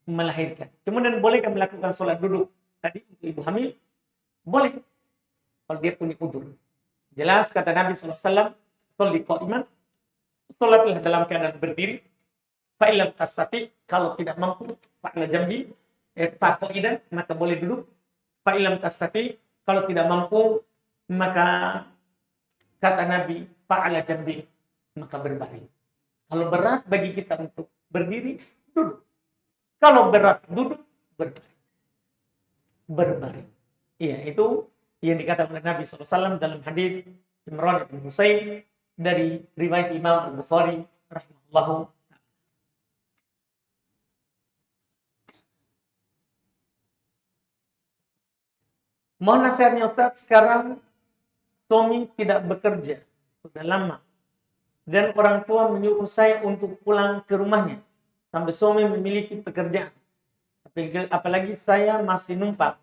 melahirkan. Kemudian bolehkah melakukan sholat duduk tadi untuk ibu hamil? Boleh. Kalau dia punya udzur. Jelas kata Nabi SAW, sholli qa'iman, sholatlah dalam keadaan berdiri. Fa'ilam tastati, kalau tidak mampu, fa'ala jambi, fa'qa'idan, maka boleh duduk. Fa'ilam tastati, kalau tidak mampu, maka kata Nabi, fa'ala jambi, maka berbaring. Kalau berat bagi kita untuk berdiri, duduk. Kalau berat duduk, berbaring. Berbaring. Iya, itu yang dikatakan oleh Nabi SAW dalam hadits Imran bin Husain dari riwayat Imam Al-Bukhari rahimahullahu ta'ala. Mohon nasihatnya Ustaz, sekarang suami tidak bekerja sudah lama dan orang tua menyuruh saya untuk pulang ke rumahnya sampai suami memiliki pekerjaan. Apalagi saya masih numpang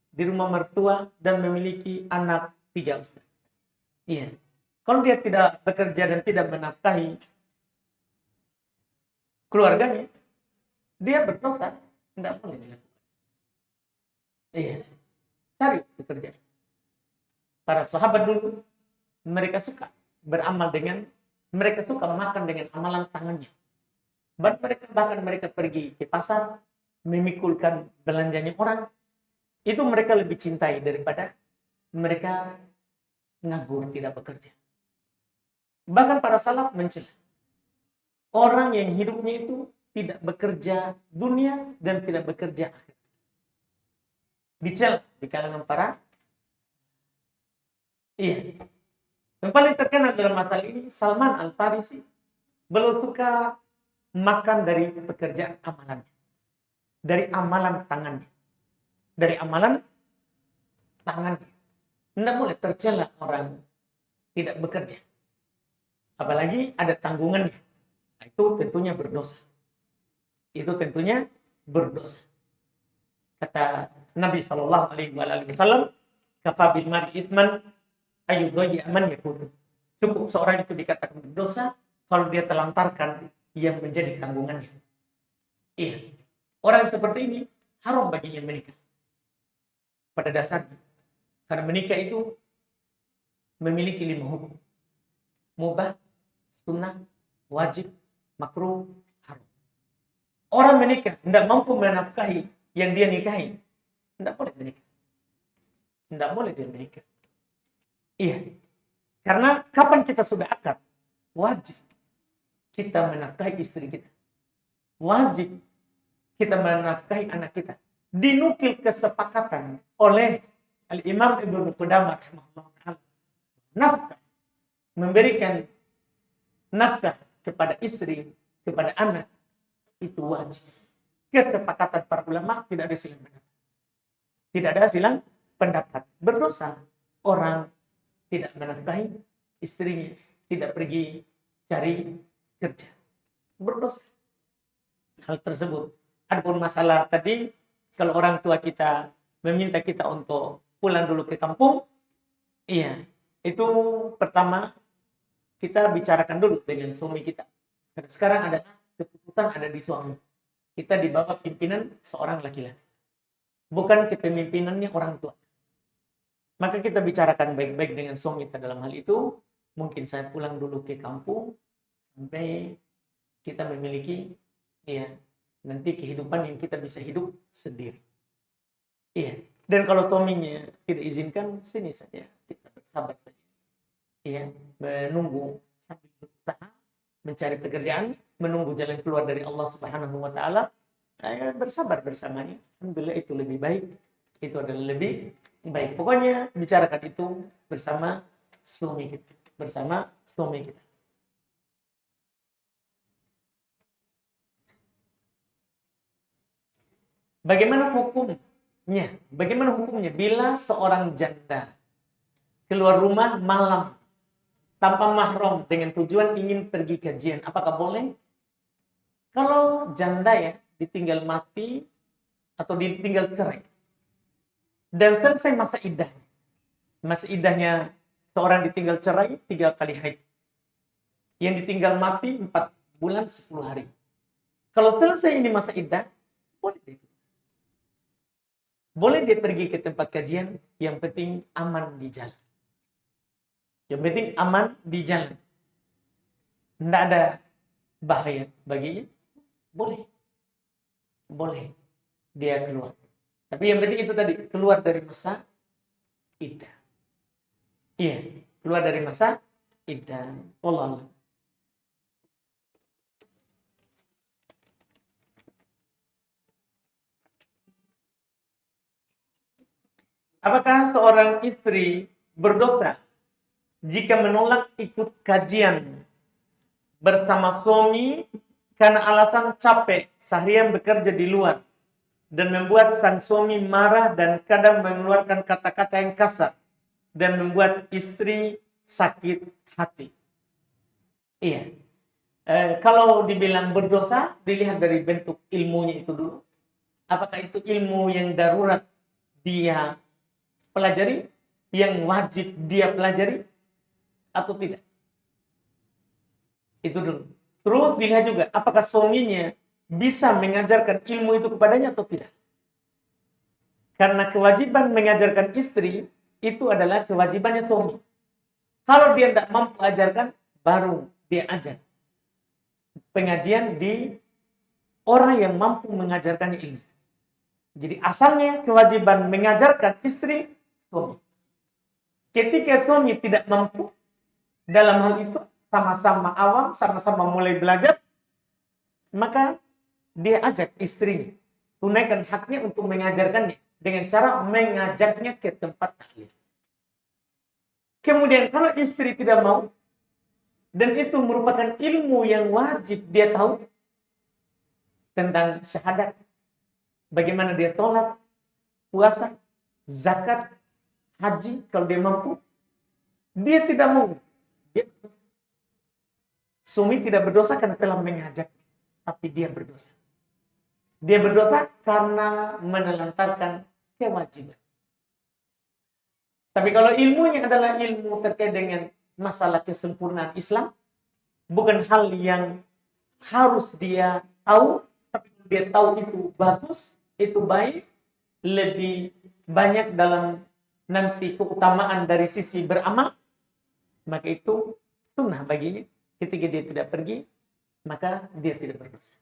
di rumah mertua dan memiliki anak 3, Ustaz. Iya. Kalau dia tidak bekerja dan tidak menafkahi keluarganya, dia berdosa. Tidak boleh dilakukan. Iya. Cari pekerjaan. Para sahabat dulu, mereka suka beramal mereka suka makan dengan amalan tangannya. Bahkan mereka pergi ke pasar, memikulkan belanjanya orang, itu mereka lebih cintai daripada mereka nganggur tidak bekerja. Bahkan para salaf mencela orang yang hidupnya itu tidak bekerja dunia dan tidak bekerja akhirat. Dicela di kalangan para iya. Yang paling terkenal dalam masalah ini Salman Al-Farisi. Beliau suka makan dari pekerjaan amalannya. Dari amalan tangannya. Dari amalan tangannya. Tidak boleh tercela orang tidak bekerja. Apalagi ada tanggungannya. Itu tentunya berdosa. Itu tentunya berdosa. Kata Nabi SAW, "Kafa bil mar'i itsman ayyudhi man yakun." Cukup seorang itu dikatakan berdosa kalau dia telantarkan yang menjadi tanggungannya. Iya. Orang seperti ini haram baginya menikah. Pada dasarnya. Karena menikah itu memiliki 5 hukum. Mubah, sunnah, wajib, makruh, haram. Orang menikah tidak mampu menafkahi yang dia nikahi, tidak boleh menikah. Tidak boleh dia menikah. Iya. Karena kapan kita sudah akad, wajib kita menafkahi istri kita. Wajib kita menafkahi anak kita. Dinukil kesepakatan oleh Al-Imam Ibnu Qudamah rahimahullah, nafkah, memberikan nafkah kepada istri, kepada anak, itu wajib. Kesepakatan para ulama, tidak ada silang pendapat. Tidak ada silang pendapat. Berdosa orang tidak menafkahi istrinya, tidak pergi cari kerja. Berdosa. Hal tersebut. Adapun masalah tadi, kalau orang tua kita meminta kita untuk pulang dulu ke kampung, iya, itu pertama kita bicarakan dulu dengan suami kita. Karena sekarang adalah keputusan ada di suami. Kita di bawah pimpinan seorang laki-laki. Bukan kepemimpinannya orang tua. Maka kita bicarakan baik-baik dengan suami kita dalam hal itu. Mungkin saya pulang dulu ke kampung sampai kita memiliki nanti kehidupan yang kita bisa hidup sendiri. Iya. Dan kalau suaminya tidak izinkan, sini saja kita bersabar saja. Iya, menunggu sambil berusaha mencari pekerjaan, menunggu jalan keluar dari Allah Subhanahu wa taala, bersabar bersamanya. Alhamdulillah itu lebih baik. Itu adalah lebih baik. Pokoknya bicarakan itu bersama suami kita, bersama suami kita. Bagaimana hukumnya? Bagaimana hukumnya bila seorang janda keluar rumah malam tanpa mahram dengan tujuan ingin pergi kajian? Apakah boleh? Kalau janda ya ditinggal mati atau ditinggal cerai dan selesai masa iddahnya. Masa iddahnya seorang ditinggal cerai 3 kali haid. Yang ditinggal mati 4 bulan 10 hari. Kalau selesai ini masa iddah, boleh dia. Boleh dia pergi ke tempat kajian, yang penting aman di jalan. Yang penting aman di jalan. Tidak ada bahaya baginya. Boleh. Boleh dia keluar. Tapi yang penting itu tadi, keluar dari masa iddah. Iya, keluar dari masa iddah. Wallah. Apakah seorang istri berdosa jika menolak ikut kajian bersama suami karena alasan capek seharian bekerja di luar dan membuat sang suami marah dan kadang mengeluarkan kata-kata yang kasar dan membuat istri sakit hati? Iya. Kalau dibilang berdosa, dilihat dari bentuk ilmunya itu dulu. Apakah itu ilmu yang darurat dia pelajari, yang wajib dia pelajari atau tidak. Itu dulu. Terus dilihat juga apakah suaminya bisa mengajarkan ilmu itu kepadanya atau tidak. Karena kewajiban mengajarkan istri itu adalah kewajibannya suami. Kalau dia tidak mampu ajarkan, baru dia ajar. Pengajian di orang yang mampu mengajarkan ilmu. Jadi asalnya kewajiban mengajarkan istri suami. Ketika suami tidak mampu dalam hal itu, sama-sama awam, sama-sama mulai belajar, maka dia ajak istrinya. Tunaikan haknya untuk mengajarkannya dengan cara mengajaknya ke tempat taklim. Kemudian kalau istri tidak mau, dan itu merupakan ilmu yang wajib dia tahu tentang syahadat, bagaimana dia sholat, puasa, zakat, haji, kalau dia mampu, dia tidak mau. Suami tidak berdosa karena telah mengajak, tapi dia berdosa. Dia berdosa karena menelantarkan kewajiban. Tapi kalau ilmunya adalah ilmu terkait dengan masalah kesempurnaan Islam, bukan hal yang harus dia tahu, tapi dia tahu itu bagus, itu baik, lebih banyak dalam nanti keutamaan dari sisi beramal, maka itu sunnah baginya. Ketika dia tidak pergi, maka dia tidak berdosa.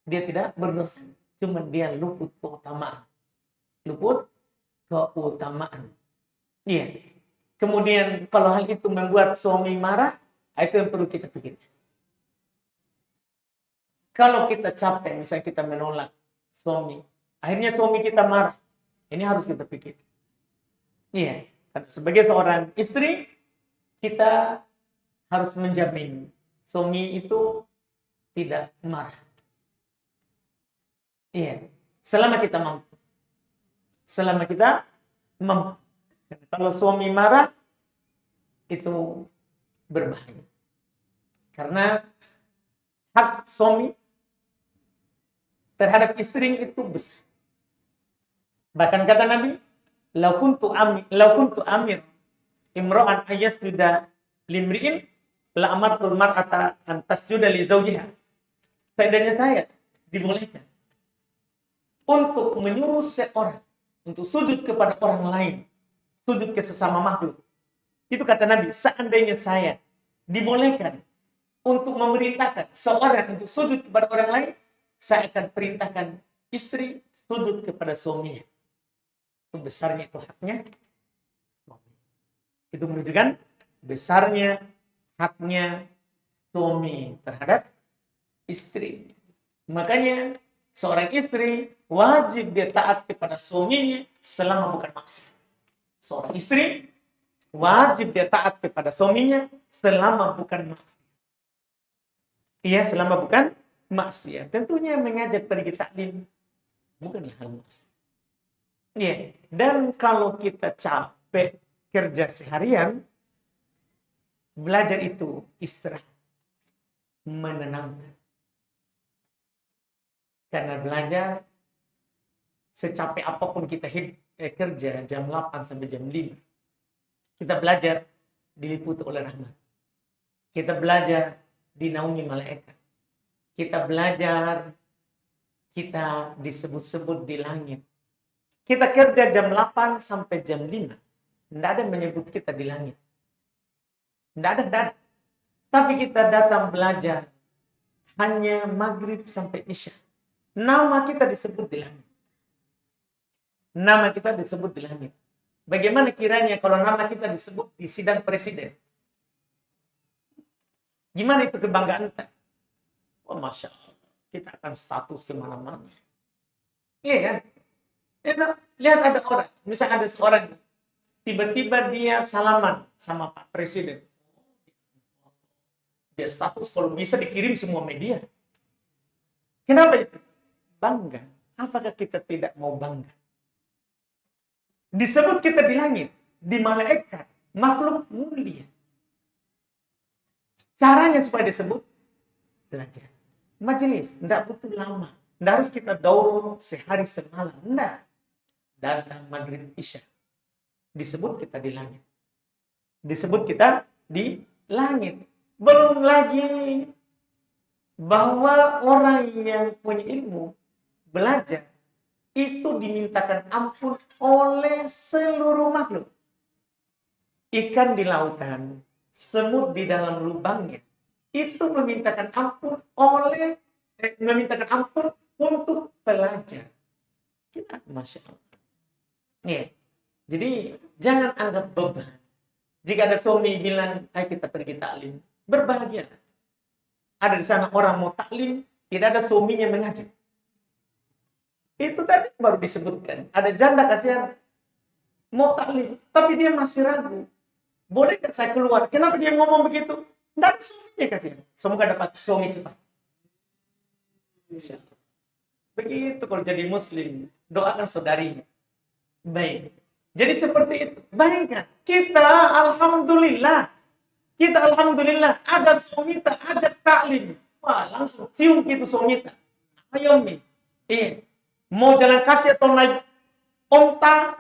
Dia tidak berdosa, cuma dia luput keutamaan. Luput keutamaan. Iya. Kemudian kalau hal itu membuat suami marah, itu yang perlu kita pikirkan. Kalau kita capek, misalnya kita menolak suami, akhirnya suami kita marah, ini harus kita pikirkan. Iya. Sebagai seorang istri, kita harus menjamin suami itu tidak marah. Iya, selama kita mampu. Selama kita mampu. Kalau suami marah, itu berbahaya. Karena hak suami terhadap istri itu besar. Bahkan kata Nabi, "Lau kuntu amir imra'an ayasjuda limri'in la amartul mar'ata an tasjuda li zawjiha." Seandainya saya dibolehkan untuk menyuruh seorang untuk sujud kepada orang lain, sujud ke sesama makhluk. Itu kata Nabi, seandainya saya dibolehkan untuk memerintahkan seorang untuk sujud kepada orang lain, saya akan perintahkan istri sujud kepada suaminya. Itu besarnya itu haknya suami. Itu menunjukkan besarnya haknya suami terhadap istri. Makanya seorang istri wajib dia taat kepada suaminya selama bukan maksiat. Seorang istri wajib dia taat kepada suaminya selama bukan maksiat. Iya, selama bukan maksiat. Tentunya mengajak pergi taklim bukanlah hal maksiat. Iya, dan kalau kita capek kerja seharian, belajar itu istirahat, menenangkan. Karena belajar, secapek apapun kita kerja jam 8 sampai jam 5. Kita belajar diliputi oleh rahmat. Kita belajar dinaungi malaikat. Kita belajar, kita disebut-sebut di langit. Kita kerja jam 8 sampai jam 5. Tidak ada menyebut kita di langit. Tidak ada. Tapi kita datang belajar hanya maghrib sampai isya. Nama kita disebut di langit. Nama kita disebut di langit. Bagaimana kiranya kalau nama kita disebut di sidang presiden? Gimana itu kebanggaan kita? Oh, Masya Allah. Kita akan status kemana-mana. Iya kan? Itu, lihat ada orang. Misalnya ada seorang. Tiba-tiba dia salaman sama Pak Presiden. Dia status kalau bisa dikirim semua media. Kenapa itu? Bangga. Apakah kita tidak mau bangga? Disebut kita di langit, di malaikat, makhluk mulia. Caranya supaya disebut belajar. Majelis, tidak butuh lama. Tidak harus kita dorong sehari semalam. Tidak. datang maghrib isya. Disebut kita di langit. Disebut kita di langit. Belum lagi bahwa orang yang punya ilmu, belajar, itu dimintakan ampun oleh seluruh makhluk. Ikan di lautan, semut di dalam lubangnya, itu memintakan ampun untuk pelajar. Kita, Masya Allah. Ya. Jadi, jangan anggap beban. Jika ada suami bilang, ayo kita pergi taklim, berbahagia. Ada di sana orang mau taklim, tidak ada suaminya mengajak. Itu tadi baru disebutkan. Ada janda kasihan mau taklim, tapi dia masih ragu. Bolehkah saya keluar? Kenapa dia ngomong begitu? Tidak ada suaminya kasihan. Semoga dapat suami cepat. Insyaallah. Begitu kalau jadi muslim, doakan saudarinya. Baik. Jadi seperti itu. Bayangkan, kita alhamdulillah ada somita, ajak taklim. Wah, langsung cium gitu somita. Ayo Mi. Mau jalan kaki atau naik onta,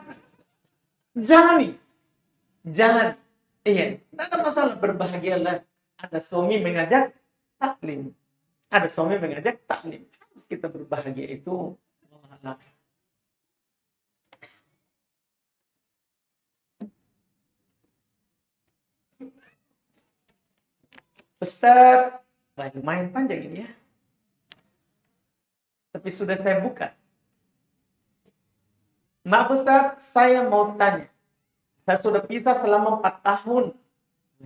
jalan. Tidak ada masalah, berbahagialah. Ada suami mengajak taklim. Harus kita berbahagia itu. Ustaz, lumayan panjang ini ya. Tapi sudah saya buka. Maaf Ustaz, saya mau tanya. Saya sudah pisah selama 4 tahun.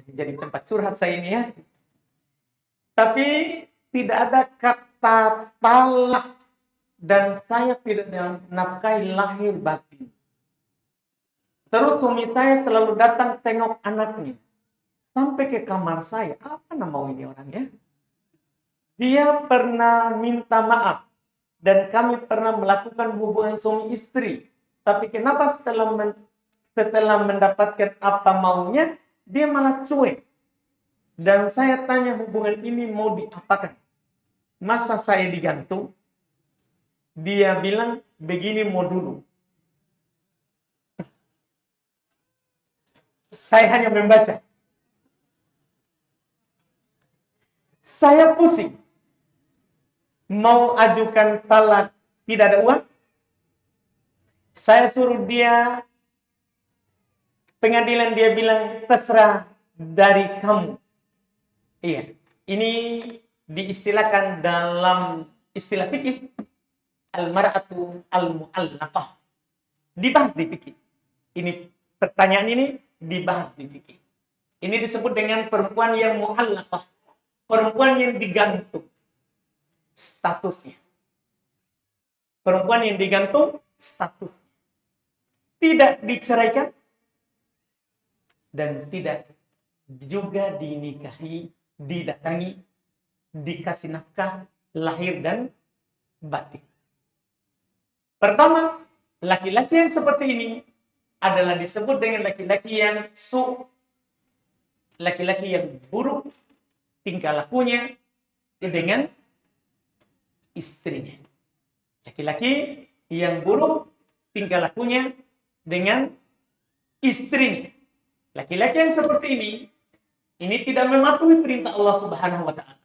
Jadi tempat curhat saya ini ya. Tapi tidak ada kata talak. Dan saya tidak nafkahi lahir batin. Terus suami saya selalu datang tengok anaknya. Sampai ke kamar saya. Apa nama ini orangnya? Dia pernah minta maaf. Dan kami pernah melakukan hubungan suami istri. Tapi kenapa setelah mendapatkan apa maunya, dia malah cuek. Dan saya tanya hubungan ini mau diapakan? Masa saya digantung? Dia bilang, begini mau dulu. Saya hanya membaca. Saya pusing. Mau ajukan talak, tidak ada uang. Saya suruh dia, pengadilan dia bilang, terserah dari kamu. Iya, ini diistilahkan dalam istilah fikih, al-mar'atu al-mu'allaqah. Dibahas di fikih. Ini pertanyaan ini dibahas di fikih. Ini disebut dengan perempuan yang mu'allaqah. Perempuan yang digantung statusnya. Perempuan yang digantung statusnya. Tidak diceraikan dan tidak juga dinikahi, didatangi, dikasih nafkah lahir dan batin. Pertama, laki-laki yang seperti ini adalah disebut dengan laki-laki yang laki-laki yang buruk tingkah lakunya dengan istrinya. Laki-laki yang buruk tingkah lakunya dengan istrinya. Laki-laki yang seperti ini tidak mematuhi perintah Allah Subhanahu wa taala.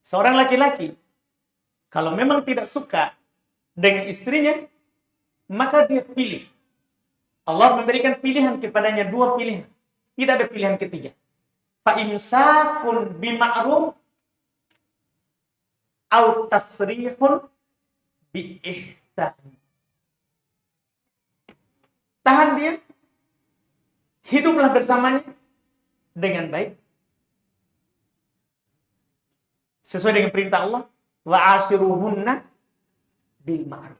Seorang laki-laki kalau memang tidak suka dengan istrinya, maka dia pilih. Allah memberikan pilihan kepadanya 2 pilihan. Tidak ada pilihan ketiga. Fa imsakun bima'ruf au tasrihun bi ihsan. Tahan dia, hiduplah bersamanya dengan baik sesuai dengan perintah Allah, wa ashiruhunna bil ma'ruf.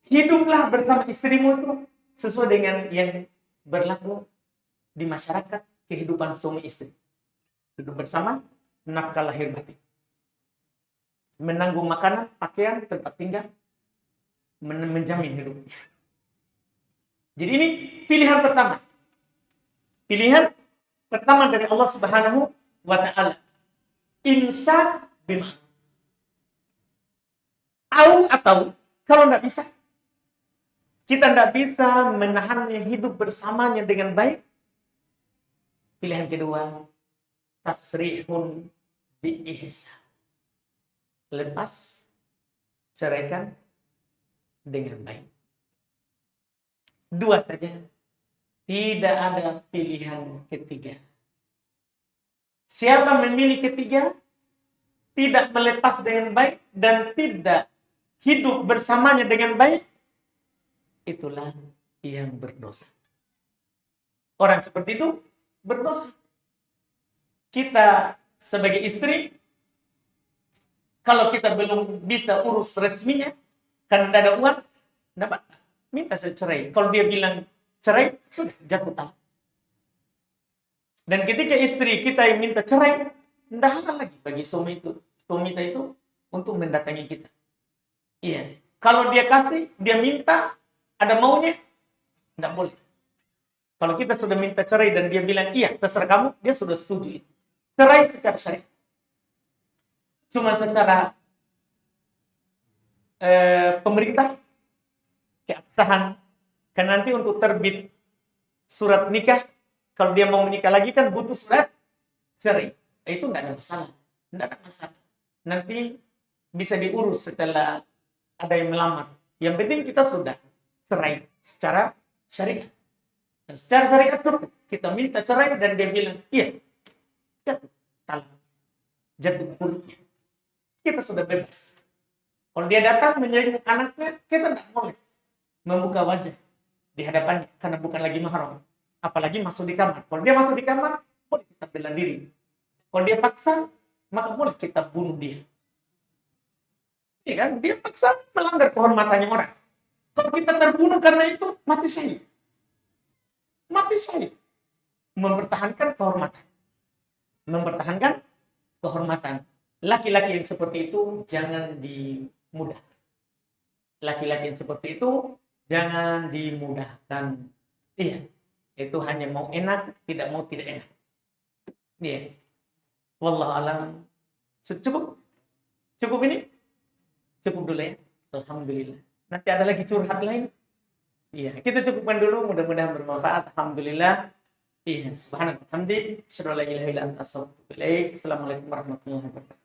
Hiduplah bersama istrimu itu sesuai dengan yang berlaku di masyarakat kehidupan suami istri. Hidup bersama, nafkah lahir batin. Menanggung makanan, pakaian, tempat tinggal, menjamin hidupnya. Jadi ini pilihan pertama. Pilihan pertama dari Allah Subhanahu wa taala. Imsak bima'ruf. Atau kalau tidak bisa, Kita tidak bisa menahannya hidup bersamanya dengan baik. Pilihan kedua, tasrihun bi ihsan. Lepas, ceraikan dengan baik. Dua saja. Tidak ada pilihan ketiga. Siapa memilih ketiga, tidak melepas dengan baik, dan tidak hidup bersamanya dengan baik, itulah yang berdosa. Orang seperti itu berdosa. Kita sebagai istri, kalau kita belum bisa urus resminya, karena tidak ada uang, dapat minta saya cerai. Kalau dia bilang cerai, sudah jatuh talak. Dan ketika istri kita yang minta cerai, tidak halal lagi bagi suami kita itu untuk mendatangi kita. Iya. Kalau dia kasih, dia minta, ada maunya, tidak boleh. Kalau kita sudah minta cerai dan dia bilang, iya, terserah kamu, dia sudah setuju itu. Cerai secara syariat. Cuma secara pemerintah, keabsahan. Kan nanti untuk terbit surat nikah, kalau dia mau menikah lagi kan butuh surat cerai. Itu tidak ada masalah. Tidak ada masalah. Nanti bisa diurus setelah ada yang melamar. Yang penting kita sudah cerai secara syariat. Dan secara syariat cukup. Kita minta cerai dan dia bilang, iya, jatuh talak. Jatuh kulitnya. Kita sudah bebas. Kalau dia datang menjenguk anaknya, kita tidak boleh membuka wajah di hadapannya. Karena bukan lagi mahram. Apalagi masuk di kamar. Kalau dia masuk di kamar, boleh kita bela diri. Kalau dia paksa, maka boleh kita bunuh dia. Iya kan? Dia paksa melanggar kehormatannya orang. Kalau kita terbunuh karena itu, mati syahid. Mati syahid. Mempertahankan kehormatan. Mempertahankan kehormatan. Laki-laki yang seperti itu jangan dimudahkan. Laki-laki yang seperti itu jangan dimudahkan. Iya. Itu hanya mau enak, tidak mau tidak enak. Iya. Wallahu alam. Cukup ini? Cukup dulu ya. Alhamdulillah. Nanti ada lagi curhat lain. Iya, kita cukupkan dulu. Mudah-mudahan bermanfaat. Alhamdulillah. Iya, subhanallah. Alhamdulillah. Asyhadu an la ilaha illa anta astaghfiruka wa atubu ilaik. Assalamualaikum warahmatullahi wabarakatuh.